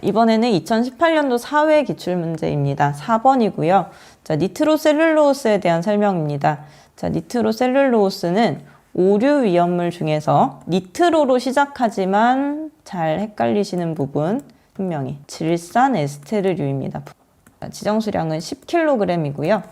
이번에는 2018년도 사회 기출문제입니다. 4번이고요. 자, 니트로셀룰로스에 대한 설명입니다. 자, 니트로셀룰로스는 오류 위험물 중에서 니트로로 시작하지만 잘 헷갈리시는 부분 분명히 질산 에스테르류입니다. 지정수량은 10kg이고요.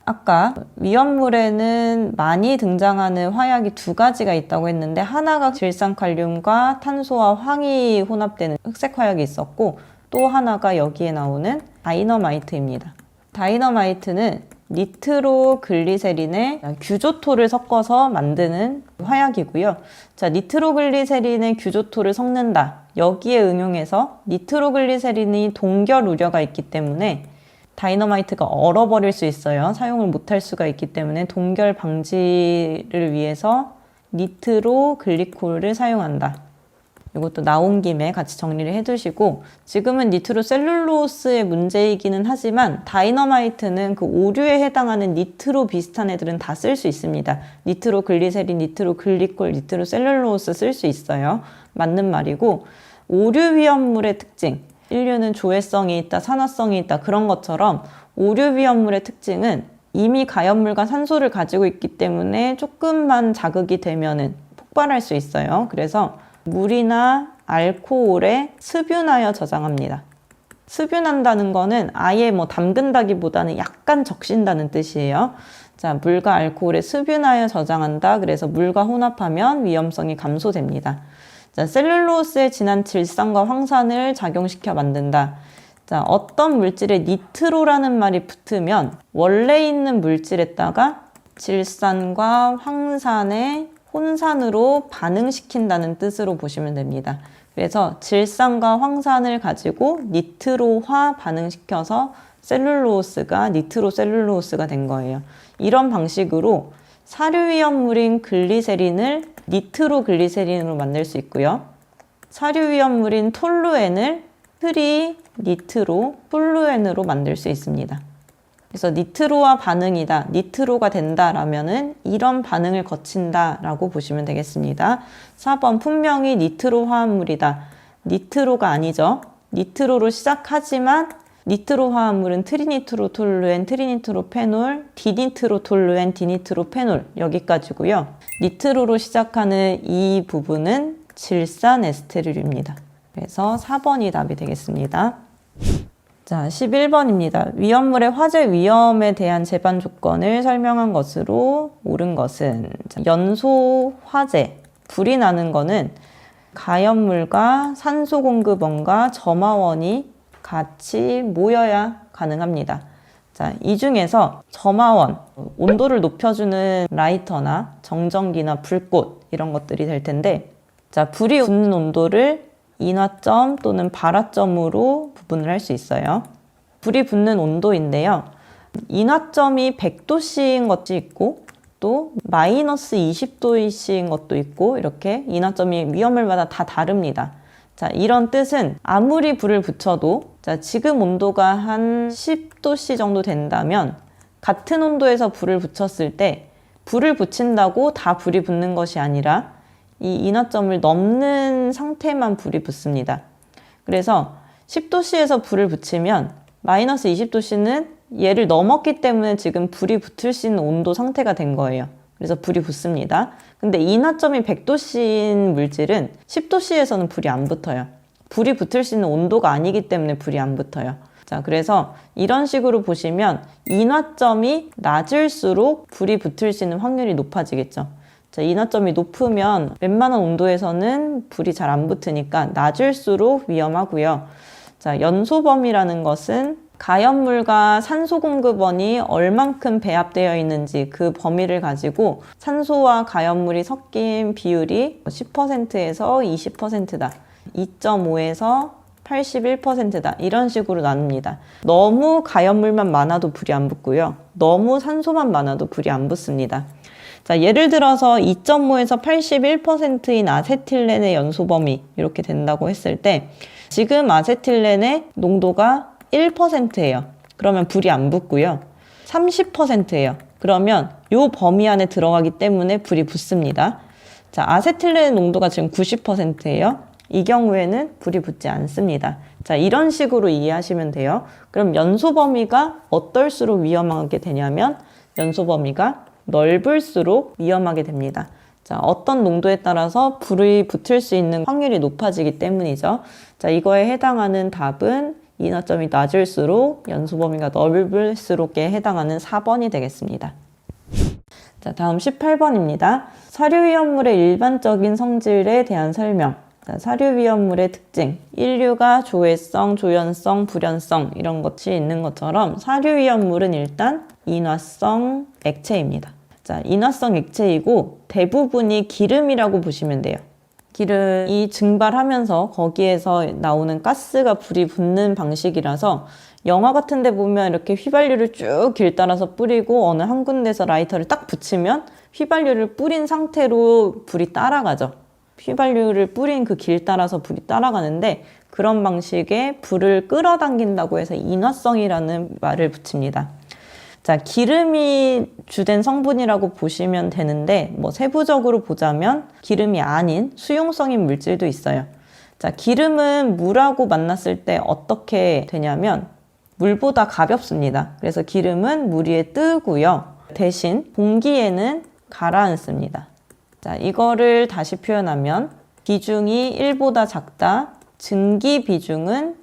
아까 위험물에는 많이 등장하는 화약이 두 가지가 있다고 했는데 하나가 질산칼륨과 탄소와 황이 혼합되는 흑색 화약이 있었고 또 하나가 여기에 나오는 다이너마이트입니다. 다이너마이트는 니트로글리세린에 규조토를 섞어서 만드는 화약이고요. 자, 니트로글리세린에 규조토를 섞는다. 여기에 응용해서 니트로글리세린이 동결 우려가 있기 때문에 다이너마이트가 얼어버릴 수 있어요. 사용을 못할 수가 있기 때문에 동결 방지를 위해서 니트로글리콜을 사용한다. 이것도 나온 김에 같이 정리를 해두시고 지금은 니트로셀룰로스의 문제이기는 하지만 다이너마이트는 그 오류에 해당하는 니트로 비슷한 애들은 다 쓸 수 있습니다. 니트로글리세린, 니트로글리콜, 니트로셀룰로스 쓸 수 있어요. 맞는 말이고 오류 위험물의 특징 인류는 조해성이 있다, 산화성이 있다 그런 것처럼 오류 위험물의 특징은 이미 가염물과 산소를 가지고 있기 때문에 조금만 자극이 되면은 폭발할 수 있어요. 그래서 물이나 알코올에 습윤하여 저장합니다. 습윤한다는 거는 아예 뭐 담근다기보다는 약간 적신다는 뜻이에요. 자, 물과 알코올에 습윤하여 저장한다. 그래서 물과 혼합하면 위험성이 감소됩니다. 자, 셀룰로스에 진한 질산과 황산을 작용시켜 만든다. 자, 어떤 물질에 니트로라는 말이 붙으면 원래 있는 물질에다가 질산과 황산의 혼산으로 반응시킨다는 뜻으로 보시면 됩니다. 그래서 질산과 황산을 가지고 니트로화 반응시켜서 셀룰로스가 니트로셀룰로스가 된 거예요. 이런 방식으로 사료위험물인 글리세린을 니트로글리세린으로 만들 수 있고요. 사료위험물인 톨루엔을 트리니트로 톨루엔으로 만들 수 있습니다. 그래서 니트로와 반응이다, 니트로가 된다라면은 이런 반응을 거친다라고 보시면 되겠습니다. 4번 분명히 니트로 화합물이다. 니트로가 아니죠. 니트로로 시작하지만 니트로 화합물은 트리니트로톨루엔, 트리니트로페놀, 디니트로톨루엔, 디니트로페놀 여기까지고요. 니트로로 시작하는 이 부분은 질산 에스테르류입니다. 그래서 4번이 답이 되겠습니다. 자, 11번입니다. 위험물의 화재 위험에 대한 제반 조건을 설명한 것으로 옳은 것은 연소 화재, 불이 나는 거는 가염물과 산소 공급원과 점화원이 같이 모여야 가능합니다. 자, 이 중에서 점화원, 온도를 높여주는 라이터나 정전기나 불꽃 이런 것들이 될 텐데 자, 불이 붙는 온도를 인화점 또는 발화점으로 구분을 할 수 있어요. 불이 붙는 온도인데요. 인화점이 100도씨인 것이 있고 또 마이너스 20도씨인 것도 있고 이렇게 인화점이 위험물마다 다 다릅니다. 자, 이런 뜻은 아무리 불을 붙여도 자, 지금 온도가 한 10도씨 정도 된다면 같은 온도에서 불을 붙였을 때 불을 붙인다고 다 불이 붙는 것이 아니라 이 인화점을 넘는 상태만 불이 붙습니다. 그래서 10도씨에서 불을 붙이면 마이너스 20도씨는 얘를 넘었기 때문에 지금 불이 붙을 수 있는 온도 상태가 된 거예요. 그래서 불이 붙습니다. 근데 인화점이 100도씨인 물질은 10도씨에서는 불이 안 붙어요. 불이 붙을 수 있는 온도가 아니기 때문에 불이 안 붙어요. 자, 그래서 이런 식으로 보시면 인화점이 낮을수록 불이 붙을 수 있는 확률이 높아지겠죠. 자, 인화점이 높으면 웬만한 온도에서는 불이 잘 안 붙으니까 낮을수록 위험하고요. 자, 연소범위라는 것은 가염물과 산소 공급원이 얼만큼 배합되어 있는지 그 범위를 가지고 산소와 가염물이 섞인 비율이 10%에서 20%다. 2.5에서 81%다. 이런 식으로 나눕니다. 너무 가염물만 많아도 불이 안 붙고요. 너무 산소만 많아도 불이 안 붙습니다. 자, 예를 들어서 2.5에서 81%인 아세틸렌의 연소 범위 이렇게 된다고 했을 때 지금 아세틸렌의 농도가 1%예요. 그러면 불이 안 붙고요. 30%예요. 그러면 이 범위 안에 들어가기 때문에 불이 붙습니다. 자, 아세틸렌의 농도가 지금 90%예요. 이 경우에는 불이 붙지 않습니다. 자, 이런 식으로 이해하시면 돼요. 그럼 연소 범위가 어떨수록 위험하게 되냐면 연소 범위가 넓을수록 위험하게 됩니다. 자, 어떤 농도에 따라서 불이 붙을 수 있는 확률이 높아지기 때문이죠. 자, 이거에 해당하는 답은 인화점이 낮을수록 연소 범위가 넓을수록에 해당하는 4번이 되겠습니다. 자, 다음 18번입니다. 사료위험물의 일반적인 성질에 대한 설명. 자, 사료위험물의 특징, 인류가 조해성, 조연성, 불연성 이런 것이 있는 것처럼 사료위험물은 일단 인화성 액체입니다. 자, 인화성 액체이고 대부분이 기름이라고 보시면 돼요. 기름이 증발하면서 거기에서 나오는 가스가 불이 붙는 방식이라서 영화 같은 데 보면 이렇게 휘발유를 쭉 길 따라서 뿌리고 어느 한 군데서 라이터를 딱 붙이면 휘발유를 뿌린 상태로 불이 따라가죠. 휘발유를 뿌린 그 길 따라서 불이 따라가는데 그런 방식의 불을 끌어당긴다고 해서 인화성이라는 말을 붙입니다. 자, 기름이 주된 성분이라고 보시면 되는데 뭐 세부적으로 보자면 기름이 아닌 수용성인 물질도 있어요. 자, 기름은 물하고 만났을 때 어떻게 되냐면 물보다 가볍습니다. 그래서 기름은 물 위에 뜨고요. 대신 공기에는 가라앉습니다. 자, 이거를 다시 표현하면 비중이 1보다 작다, 증기 비중은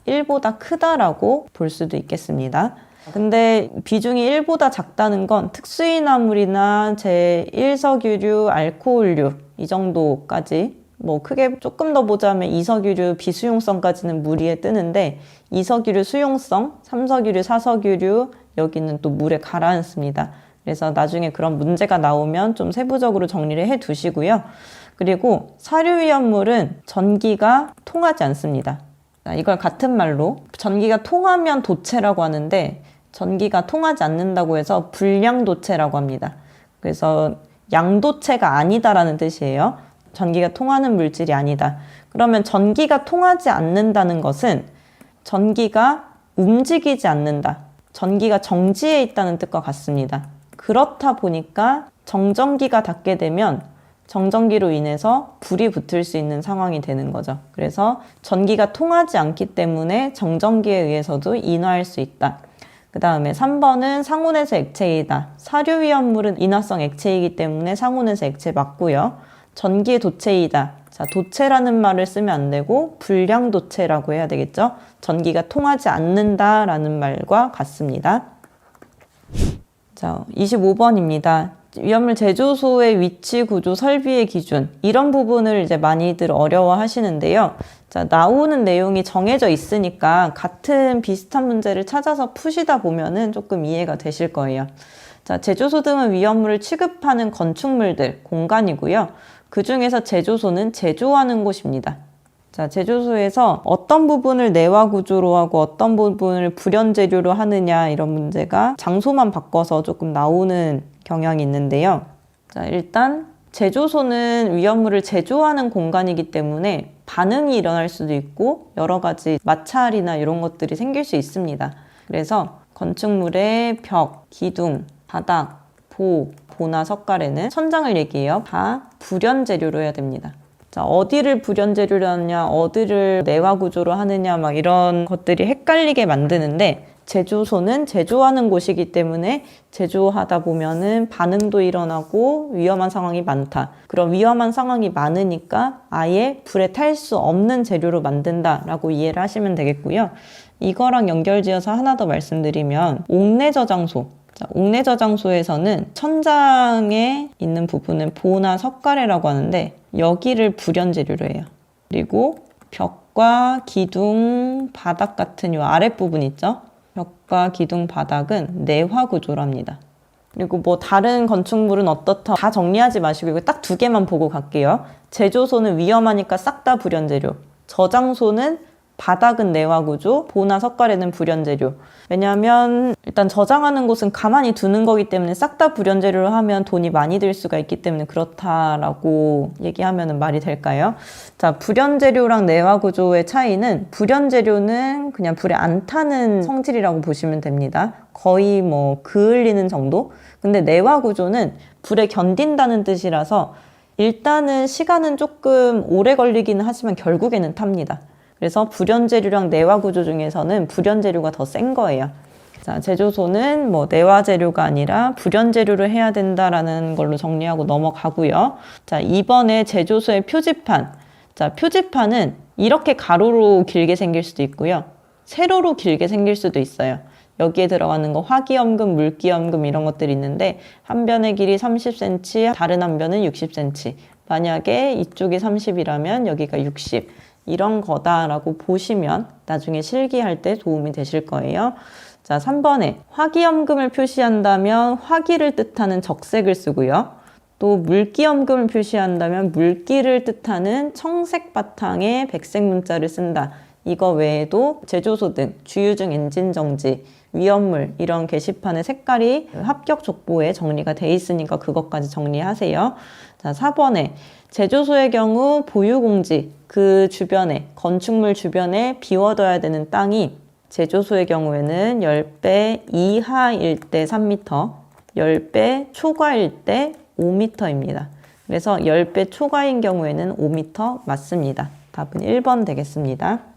1보다 크다라고 볼 수도 있겠습니다. 근데 비중이 1보다 작다는 건 특수인화물이나 제1석유류, 알코올류 이 정도까지 뭐 크게 조금 더 보자면 이석유류 비수용성까지는 물 위에 뜨는데 이석유류 수용성, 3석유류, 4석유류 여기는 또 물에 가라앉습니다. 그래서 나중에 그런 문제가 나오면 좀 세부적으로 정리를 해 두시고요. 그리고 사료위험물은 전기가 통하지 않습니다. 이걸 같은 말로 전기가 통하면 도체라고 하는데 전기가 통하지 않는다고 해서 불량도체라고 합니다. 그래서 양도체가 아니다라는 뜻이에요. 전기가 통하는 물질이 아니다. 그러면 전기가 통하지 않는다는 것은 전기가 움직이지 않는다. 전기가 정지해 있다는 뜻과 같습니다. 그렇다 보니까 정전기가 닿게 되면 정전기로 인해서 불이 붙을 수 있는 상황이 되는 거죠. 그래서 전기가 통하지 않기 때문에 정전기에 의해서도 인화할 수 있다. 그 다음에 3번은 상온에서 액체이다. 사료위험물은 인화성 액체이기 때문에 상온에서 액체 맞고요. 전기의 도체이다. 자, 도체라는 말을 쓰면 안 되고 불량도체라고 해야 되겠죠. 전기가 통하지 않는다라는 말과 같습니다. 자, 25번입니다. 위험물 제조소의 위치, 구조, 설비의 기준 이런 부분을 이제 많이들 어려워 하시는데요. 자, 나오는 내용이 정해져 있으니까 같은 비슷한 문제를 찾아서 푸시다 보면은 조금 이해가 되실 거예요. 자, 제조소 등은 위험물을 취급하는 건축물들, 공간이고요. 그 중에서 제조소는 제조하는 곳입니다. 자, 제조소에서 어떤 부분을 내화 구조로 하고 어떤 부분을 불연 재료로 하느냐 이런 문제가 장소만 바꿔서 조금 나오는 경향이 있는데요. 자, 일단 제조소는 위험물을 제조하는 공간이기 때문에 반응이 일어날 수도 있고 여러 가지 마찰이나 이런 것들이 생길 수 있습니다. 그래서 건축물의 벽, 기둥, 바닥, 보나 석가래는 천장을 얘기해요. 다 불연 재료로 해야 됩니다. 자, 어디를 불연 재료로 하느냐, 어디를 내화 구조로 하느냐 막 이런 것들이 헷갈리게 만드는데 제조소는 제조하는 곳이기 때문에 제조하다 보면은 반응도 일어나고 위험한 상황이 많다. 그런 위험한 상황이 많으니까 아예 불에 탈 수 없는 재료로 만든다라고 이해를 하시면 되겠고요. 이거랑 연결지어서 하나 더 말씀드리면 옥내 저장소. 자, 옥내 저장소에서는 천장에 있는 부분은 보나 석가래라고 하는데 여기를 불연 재료로 해요. 그리고 벽과 기둥, 바닥 같은 이 아랫부분 있죠? 벽과 기둥, 바닥은 내화 구조로 합니다. 그리고 뭐 다른 건축물은 어떻다 다 정리하지 마시고 이거 딱 두 개만 보고 갈게요. 제조소는 위험하니까 싹 다 불연 재료. 저장소는 바닥은 내화 구조, 보나 석가래는 불연 재료. 왜냐하면 일단 저장하는 곳은 가만히 두는 거기 때문에 싹 다 불연 재료로 하면 돈이 많이 들 수가 있기 때문에 그렇다라고 얘기하면 말이 될까요? 자, 불연 재료랑 내화 구조의 차이는 불연 재료는 그냥 불에 안 타는 성질이라고 보시면 됩니다. 거의 뭐 그을리는 정도? 근데 내화 구조는 불에 견딘다는 뜻이라서 일단은 시간은 조금 오래 걸리기는 하지만 결국에는 탑니다. 그래서 불연재료랑 내화구조 중에서는 불연재료가 더 센 거예요. 자, 제조소는 뭐 내화재료가 아니라 불연재료를 해야 된다라는 걸로 정리하고 넘어가고요. 자, 이번에 제조소의 표지판. 자, 표지판은 이렇게 가로로 길게 생길 수도 있고요. 세로로 길게 생길 수도 있어요. 여기에 들어가는 거 화기염금, 물기염금 이런 것들이 있는데 한 변의 길이 30cm, 다른 한 변은 60cm. 만약에 이쪽이 30이라면 여기가 60. 이런 거다라고 보시면 나중에 실기할 때 도움이 되실 거예요. 자, 3번에 화기염금을 표시한다면 화기를 뜻하는 적색을 쓰고요. 또 물기염금을 표시한다면 물기를 뜻하는 청색 바탕에 백색 문자를 쓴다. 이거 외에도 제조소 등 주유중 엔진 정지, 위험물 이런 게시판의 색깔이 합격 족보에 정리가 돼 있으니까 그것까지 정리하세요. 자, 4번에 제조소의 경우 보유공지, 그 주변에 건축물 주변에 비워둬야 되는 땅이 제조소의 경우에는 10배 이하일 때 3m, 10배 초과일 때 5m입니다. 그래서 10배 초과인 경우에는 5m 맞습니다. 답은 1번 되겠습니다.